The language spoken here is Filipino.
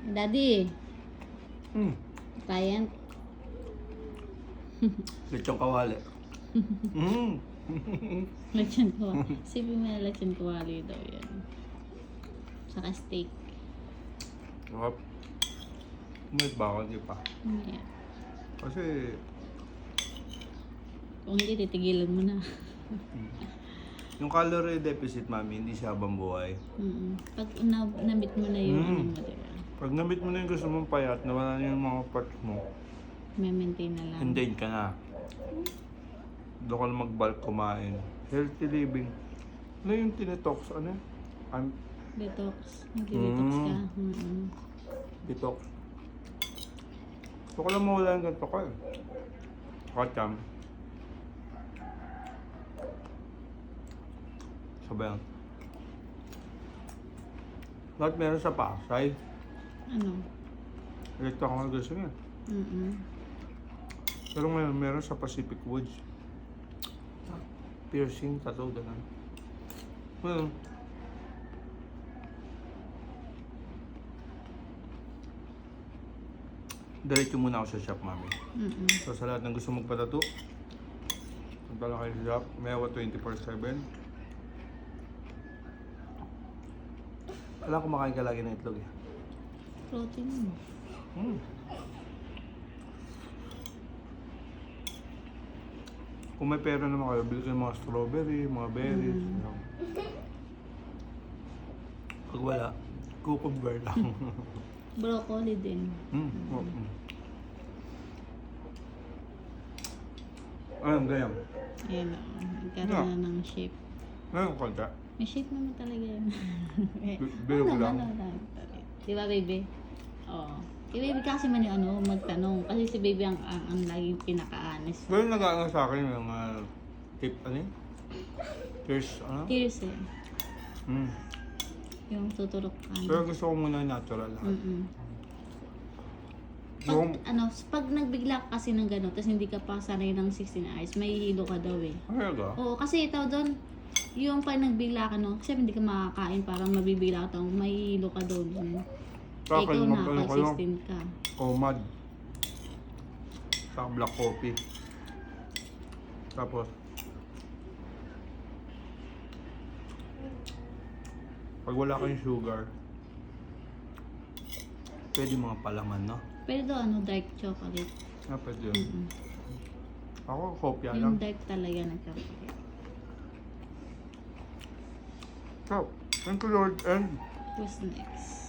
Daddy, Hmm. client. Lechong kawali. Hmm. Lechon kawali. Sipin mo na lechon kawali daw yan. Saka steak. Sarap. May bawal, di pa. Yeah. Kasi, Kung hindi, titigilan mo na. yung calorie deficit, mami, hindi siya habang buhay. Pag na-meet mo na yung ano mo, diba? Pag na-meet mo na yung gusto mong payat, nawala na yung mga parts mo, May maintain na lang. hindayin ka na. Doon ka na mag-bulk kumain. Healthy living. Ano yung tinetox? Ano yun? Detox. Nag-detox ka. Detox. Gusto ko lang mawala yung ganito ko eh. Kacham. Sabayan. Lahat meron sa Pasay. Ano? Ito ako nga gusto niya. Pero ngayon meron sa Pacific Woods. Piercing, tattoo, gano'n. Well, diretso muna ako sa shop, mami. So sa lahat ng gusto magpatato, punta lang kayo sa shop. Mewa 24/7. Alam, kumakain ka lagi ng itlog eh. Protein mo. Kung may pera naman kayo, bili kayo mga strawberry, mga berries. Yan. Pag wala, cucumber lang. Broccoli din. Ayun, ganyan. Ayan o. Nagkaroon na ng shape. Ayun, konti. May shape naman talaga yan. Bilog lang. Di ba, baby? Oo. Si baby kasi man yung magtanong. Kasi si baby ang laging pinaka-honest. Pero nag-aano sa akin yung tip, ano yun? Tears, ano? Tears eh. Yung tuturok ka. Pero gusto ko muna natural lang. Pag nagbigla ka kasi ng gano'n, tapos hindi ka pa sanay ng 16 hours, may hilo ka daw eh. Ayaga? Oo, kasi ito doon, yung pag nagbigla ka, no, kasi hindi ka makakain, parang mabibigla ka, may hilo ka doon. Sa akin, Ikaw na, magkano pag kayo? 16 ka. Omad. Sa black coffee. Tapos, pag wala kayong sugar, pwede mga palaman, no? Pero dark chocolate. Pwede yun. Ako, kopya lang. Yung dark talaga na chocolate. So, thank you Lord, and What's next?